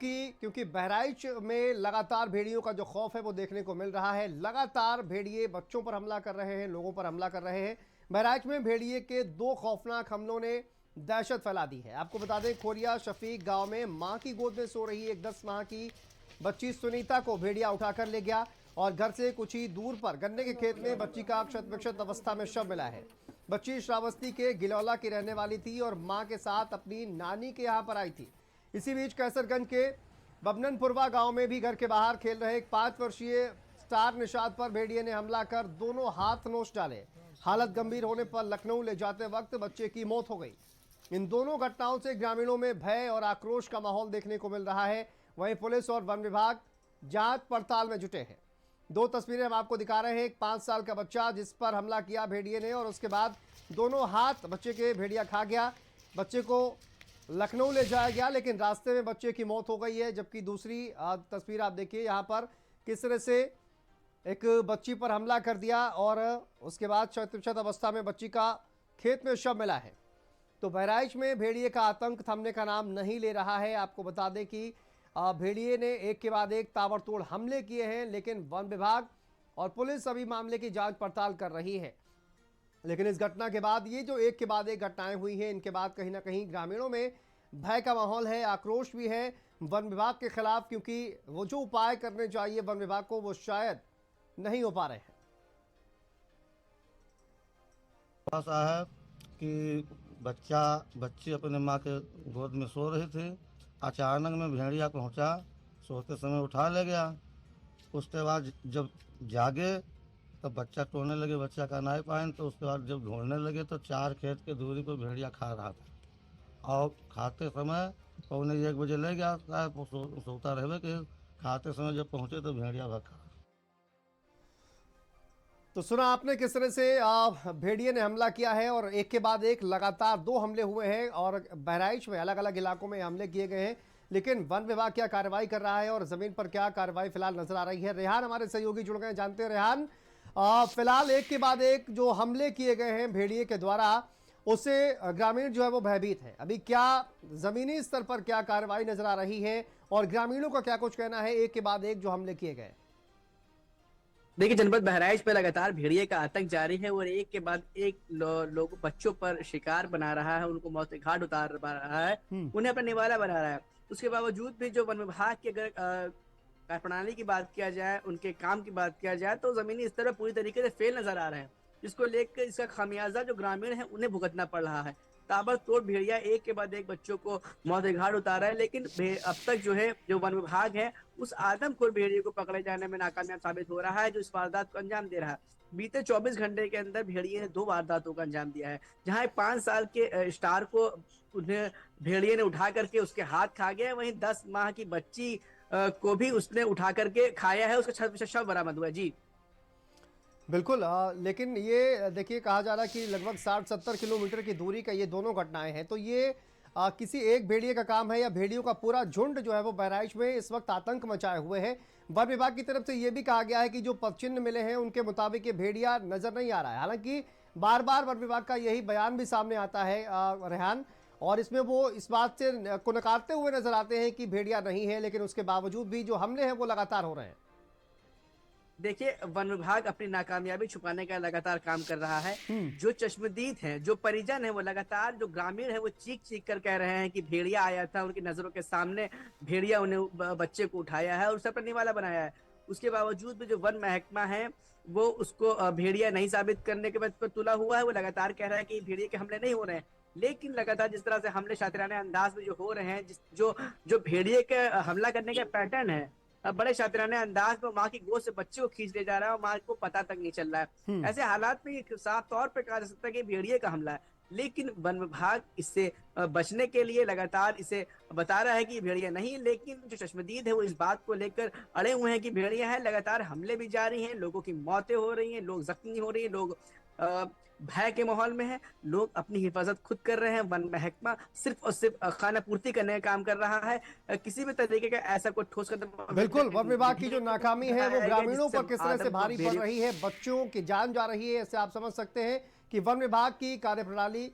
की, क्योंकि बहराइच में लगातार भेड़ियों का जो खौफ है वो देखने को मिल रहा है। लगातार भेड़िए बच्चों पर हमला कर रहे हैं, लोगों पर हमला कर रहे हैं। बहराइच में भेड़िए के 2 खौफनाक हमलों ने दहशत फैला दी है। आपको बता दें, खोरिया शफीक गांव में मां की गोद में सो रही एक 10 माह की बच्ची सुनीता को भेड़िया उठाकर ले गया और घर से कुछ ही दूर पर गन्ने के खेत में बच्ची का क्षत विक्षत अवस्था में शव मिला है। बच्ची श्रावस्ती के गिलौला की रहने वाली थी और मां के साथ अपनी नानी के यहां पर आई थी। इसी बीच कैसरगंज के बबननपुरवा गांव में भी घर के बाहर खेल रहे एक 5 वर्षीय स्टार निषाद पर भेड़िए ने हमला कर दोनों हाथ नोच डाले। हालत गंभीर होने पर लखनऊ ले जाते वक्त बच्चे की मौत हो गई। इन दोनों घटनाओं से ग्रामीणों में भय और आक्रोश का माहौल देखने को मिल रहा है। वहीं पुलिस और वन विभाग जांच पड़ताल में जुटे हैं। 2 तस्वीरें हम आपको दिखा रहे हैं। एक 5 साल का बच्चा जिस पर हमला किया भेड़िए ने, और उसके बाद दोनों हाथ बच्चे के भेड़िया खा गया। बच्चे को लखनऊ ले जाया गया, लेकिन रास्ते में बच्चे की मौत हो गई है। जबकि दूसरी तस्वीर आप देखिए, यहाँ पर किस तरह से एक बच्ची पर हमला कर दिया और उसके बाद क्षत अवस्था में बच्ची का खेत में शव मिला है। तो बहराइच में भेड़िए का आतंक थमने का नाम नहीं ले रहा है। आपको बता दें कि भेड़िए ने एक के बाद एक ताबड़तोड़ हमले किए हैं, लेकिन वन विभाग और पुलिस अभी मामले की जांच पड़ताल कर रही है। लेकिन इस घटना के बाद ये जो एक के बाद एक घटनाएं हुई हैं, इनके बाद कहीं ना कहीं ग्रामीणों में भय का माहौल है, आक्रोश भी है वन विभाग के खिलाफ, क्योंकि वो जो उपाय करने चाहिए वन विभाग को वो शायद नहीं हो पा रहे हैं। साहब कि बच्ची अपने माँ के गोद में सो रही थी। अचानक में भेड़िया पहुंचा, सोते समय उठा ले गया। उसके बाद जब जागे तब बच्चा टोने लगे, बच्चा का नहीं पाए। तो उसके बाद जब ढूंढने लगे तो 4 खेत के दूरी पर भेड़िया खा रहा था और खाते समय 1:45 बजे ले गया। सोता रहे कि खाते समय जब पहुंचे तो भेड़िया भगा। तो सुना आपने किस तरह से भेड़िए ने हमला किया है और एक के बाद एक लगातार 2 हमले हुए हैं और बहराइच में अलग अलग इलाकों में हमले किए गए हैं। लेकिन वन विभाग क्या कार्रवाई कर रहा है और जमीन पर क्या कार्रवाई फिलहाल नजर आ रही है, रेहान हमारे सहयोगी जुड़ गए, जानते हैं रेहान। फिलहाल एक के बाद एक जो हमले किए गए हैं भेड़िए के द्वारा, उससे ग्रामीण जो है वो भयभीत है। अभी क्या जमीनी स्तर पर क्या कार्रवाई नजर आ रही है और ग्रामीणों का क्या कुछ कहना है एक के बाद एक जो हमले किए गए? देखिए, जनपद बहराइच में लगातार भेड़िए का आतंक जारी है और एक के बाद एक लोग बच्चों पर शिकार बना रहा है, उनको मौत के घाट उतार रहा है, उन्हें अपना निवाला बना रहा है। उसके बावजूद भी जो वन विभाग की अगर कार्यप्रणाली की बात किया जाए, उनके काम की बात किया जाए, तो जमीनी स्तर पर पूरी तरीके से फेल नजर आ रहे हैं। जिसको लेकर इसका खामियाजा जो ग्रामीण है उन्हें भुगतना पड़ रहा है। ताबड़तोड़ भेड़िया एक के बाद एक बच्चों को मौत के घाट उतारा है, लेकिन अब तक जो है जो वन विभाग है उस आदमखोर भेड़िए को पकड़े जाने में नाकामयाब साबित हो रहा है, जो इस वारदात को अंजाम दे रहा है। बीते 24 घंटे के अंदर भेड़िए ने 2 वारदातों का अंजाम दिया है, जहां एक 5 साल के स्टार को उन्हें भेड़िए ने उठा करके उसके हाथ खा गया, वहीं 10 माह की बच्ची को भी उसने उठा करके खाया है, उसका शव बरामद हुआ। जी बिल्कुल। लेकिन ये देखिए, कहा जा रहा है कि लगभग 60-70 किलोमीटर की दूरी का ये दोनों घटनाएं हैं। तो ये किसी एक भेड़िए का काम है या भेड़ियों का पूरा झुंड जो है वो बहराइच में इस वक्त आतंक मचाए हुए है? वन विभाग की तरफ से ये भी कहा गया है कि जो पदचिन्ह मिले हैं उनके मुताबिक ये भेड़िया नजर नहीं आ रहा है। हालांकि बार बार वन विभाग का यही बयान भी सामने आता है रेहान, और इसमें वो इस बात से को नकारते हुए नजर आते हैं कि भेड़िया नहीं है, लेकिन उसके बावजूद भी जो हमले हैं वो लगातार हो रहे हैं। देखिए, वन विभाग अपनी नाकामयाबी छुपाने का लगातार काम कर रहा है। जो चश्मदीद हैं, जो परिजन है, वो लगातार, जो ग्रामीण है वो चीख चीख कर कह रहे हैं कि भेड़िया आया था, उनकी नजरों के सामने भेड़िया उन्हें बच्चे को उठाया है और उसे अपना निवाला बनाया है। उसके बावजूद भी जो वन महकमा है वो उसको भेड़िया नहीं साबित करने के बाद पर तुला हुआ है। वो लगातार कह रहा है कि भेड़िया के हमले नहीं हो रहे हैं, लेकिन लगातार जिस तरह से हमले शातिराना अंदाज में जो हो रहे हैं, जो भेड़िए के हमला करने का पैटर्न है, अब बड़े शातिराने अंदाज में माँ की गोद से बच्चे को खींच ले जा रहा है और माँ को पता तक नहीं चल रहा है। ऐसे हालात में साफ तौर पे कहा जा सकता है कि भेड़िए का हमला है, लेकिन वन विभाग इससे बचने के लिए लगातार इसे बता रहा है कि भेड़िया नहीं। लेकिन जो चश्मदीद है वो इस बात को लेकर अड़े हुए हैं कि भेड़िया है। लगातार हमले भी जारी हैं, लोगों की मौतें हो रही हैं, लोग जख्मी हो रही हैं, लोग भय के माहौल में है, लोग अपनी हिफाजत खुद कर रहे हैं। वन महकमा सिर्फ और सिर्फ खाना पूर्ति करने का काम कर रहा है, किसी भी तरीके का ऐसा कोई ठोस कदम। बिल्कुल, वन विभाग की जो नाकामी है वो ग्रामीणों पर किस तरह से भारी पड़ रही है, बच्चों की जान जा रही है, इससे आप समझ सकते हैं कि वन विभाग की कार्यप्रणाली